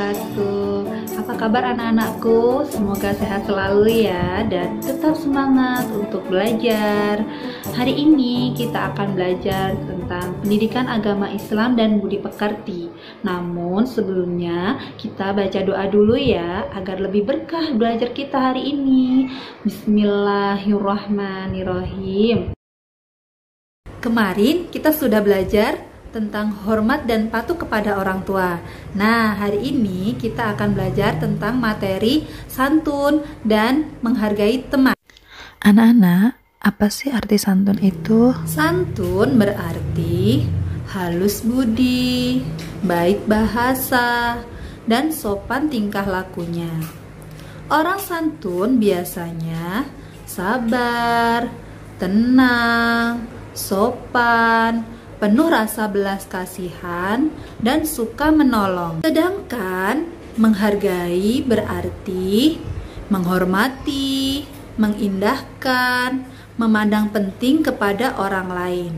wabarakatuh. Apa kabar anak-anakku? Semoga sehat selalu ya dan tetap semangat untuk belajar. Hari ini kita akan belajar tentang pendidikan agama Islam dan budi pekerti. Namun sebelumnya kita baca doa dulu ya agar lebih berkah belajar kita hari ini. Bismillahirrahmanirrahim. Kemarin kita sudah belajar tentang hormat dan patuh kepada orang tua. Nah, hari ini kita akan belajar tentang materi santun dan menghargai teman. Anak-anak, apa sih arti santun itu? Santun berarti halus budi, baik bahasa, dan sopan tingkah lakunya. Orang santun biasanya sabar, tenang, sopan, penuh rasa belas kasihan, dan suka menolong. Sedangkan menghargai berarti menghormati, mengindahkan, memandang penting kepada orang lain.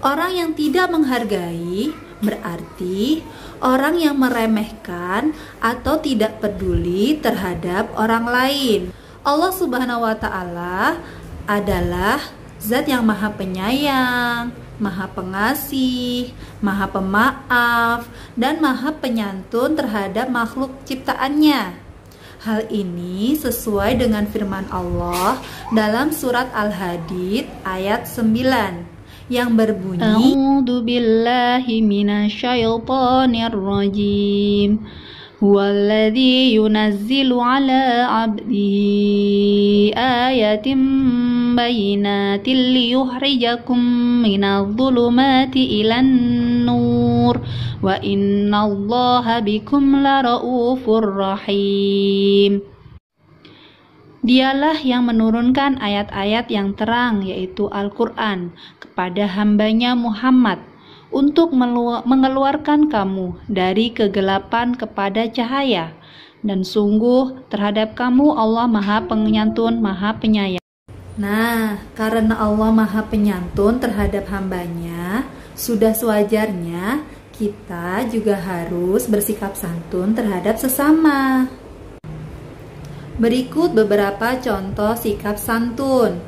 Orang yang tidak menghargai berarti orang yang meremehkan atau tidak peduli terhadap orang lain. Allah Subhanahu wa Ta'ala adalah Zat yang Maha Penyayang, Maha Pengasih, Maha Pemaaf, dan Maha Penyantun terhadap makhluk ciptaannya. Hal ini sesuai dengan firman Allah dalam surat Al-Hadid ayat 9 yang berbunyi, A'udzu billahi minasyaitonir rajim. Huwallazi yunazzilu ala 'abdihi ayatin bayinatin liyukhrijakum minadh-dhulumati ilan nur wa innallaha bikum laraufur rahim. Dialah yang menurunkan ayat-ayat yang terang, yaitu Al-Quran, kepada hambanya Muhammad untuk mengeluarkan kamu dari kegelapan kepada cahaya. Dan sungguh terhadap kamu Allah Maha Penyantun, Maha Penyayang. Nah, karena Allah Maha Penyantun terhadap hambanya, sudah sewajarnya kita juga harus bersikap santun terhadap sesama. Berikut beberapa contoh sikap santun.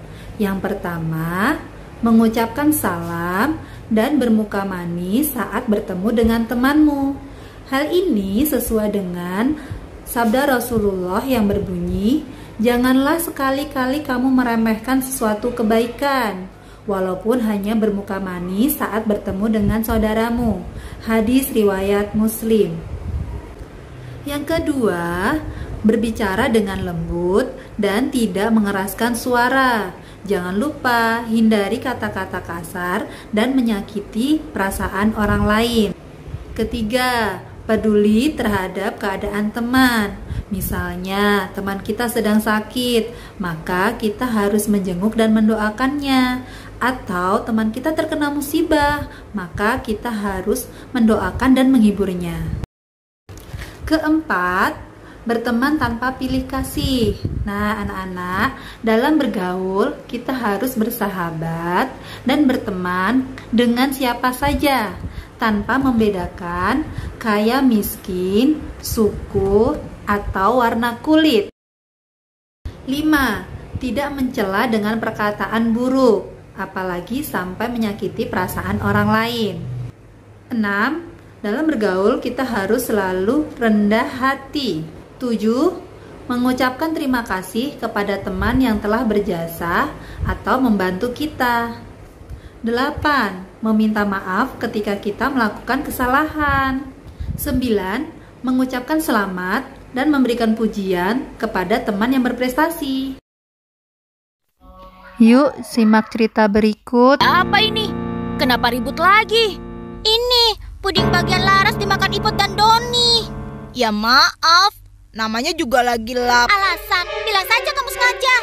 Yang pertama, mengucapkan salam dan bermuka manis saat bertemu dengan temanmu. Hal ini sesuai dengan sabda Rasulullah yang berbunyi, janganlah sekali-kali kamu meremehkan sesuatu kebaikan, walaupun hanya bermuka manis saat bertemu dengan saudaramu. Hadis riwayat Muslim. Yang kedua, berbicara dengan lembut dan tidak mengeraskan suara. Jangan lupa hindari kata-kata kasar dan menyakiti perasaan orang lain. Ketiga, peduli terhadap keadaan teman. Misalnya, teman kita sedang sakit, maka kita harus menjenguk dan mendoakannya. Atau teman kita terkena musibah, maka kita harus mendoakan dan menghiburnya. Keempat, berteman tanpa pilih kasih. Nah, anak-anak, dalam bergaul kita harus bersahabat dan berteman dengan siapa saja tanpa membedakan kaya miskin, suku, atau warna kulit. 5. Tidak mencela dengan perkataan buruk, apalagi sampai menyakiti perasaan orang lain. 6. Dalam bergaul kita harus selalu rendah hati. 7. Mengucapkan terima kasih kepada teman yang telah berjasa atau membantu kita. 8. Meminta maaf ketika kita melakukan kesalahan. 9. Mengucapkan selamat dan memberikan pujian kepada teman yang berprestasi. Yuk, simak cerita berikut. Apa ini? Kenapa ribut lagi? Ini, puding bagian Laras dimakan Ipot dan Doni. Ya maaf, namanya juga lagi lapar. Alasan, bilang saja kamu sengaja.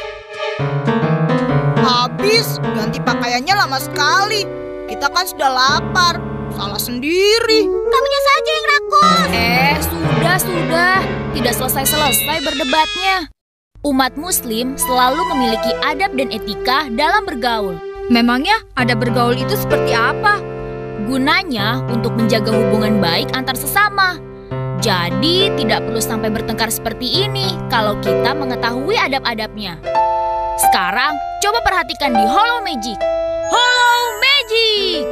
Habis, ganti pakaiannya lama sekali. Kita kan sudah lapar, salah sendiri. Kamunya saja yang rakus. Sudah. Tidak selesai-selesai berdebatnya. Umat muslim selalu memiliki adab dan etika dalam bergaul. Memangnya adab bergaul itu seperti apa? Gunanya untuk menjaga hubungan baik antar sesama. Jadi tidak perlu sampai bertengkar seperti ini kalau kita mengetahui adab-adabnya. Sekarang coba perhatikan di Hollow Magic. Hollow Magic!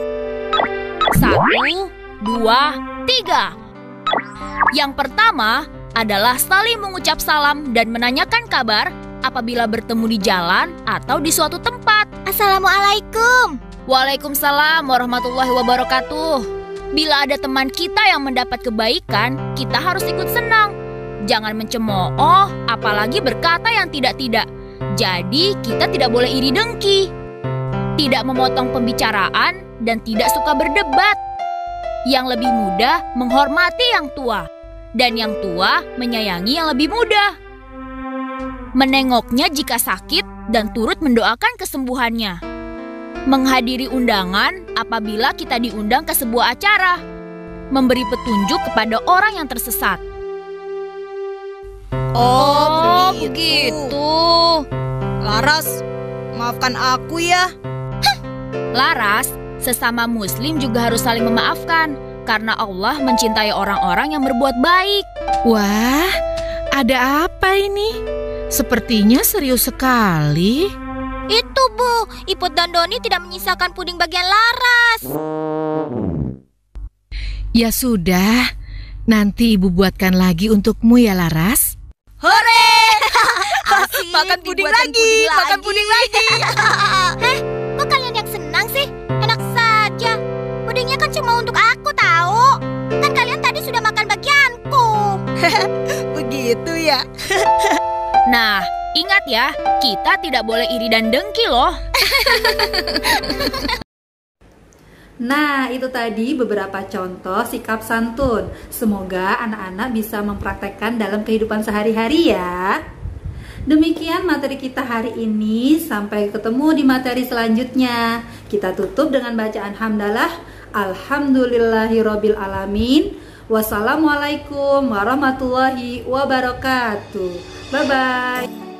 1, 2, 3. Yang pertama adalah saling mengucap salam dan menanyakan kabar apabila bertemu di jalan atau di suatu tempat. Assalamualaikum. Waalaikumsalam warahmatullahi wabarakatuh. Bila ada teman kita yang mendapat kebaikan, kita harus ikut senang. Jangan mencemooh, apalagi berkata yang tidak-tidak. Jadi kita tidak boleh iri dengki, tidak memotong pembicaraan, dan tidak suka berdebat. Yang lebih muda menghormati yang tua, dan yang tua menyayangi yang lebih muda. Menengoknya jika sakit dan turut mendoakan kesembuhannya. Menghadiri undangan apabila kita diundang ke sebuah acara. Memberi petunjuk kepada orang yang tersesat. Oh, begitu. Laras, maafkan aku ya. Laras, sesama muslim juga harus saling memaafkan karena Allah mencintai orang-orang yang berbuat baik. Wah, ada apa ini? Sepertinya serius sekali. Itu Bu, Iput dan Doni tidak menyisakan puding bagian Laras. Ya sudah, nanti ibu buatkan lagi untukmu ya Laras. Hore! Asik, makan puding lagi. Kok kalian yang senang sih? Enak saja. Pudingnya kan cuma untuk aku tahu. Kan kalian tadi sudah makan bagianku. Begitu ya. Nah, ingat ya, kita tidak boleh iri dan dengki loh. Nah, itu tadi beberapa contoh sikap santun. Semoga anak-anak bisa mempraktekkan dalam kehidupan sehari-hari ya. Demikian materi kita hari ini. Sampai ketemu di materi selanjutnya. Kita tutup dengan bacaan hamdalah. Alhamdulillahirabbil alamin. Wassalamualaikum warahmatullahi wabarakatuh. Bye-bye.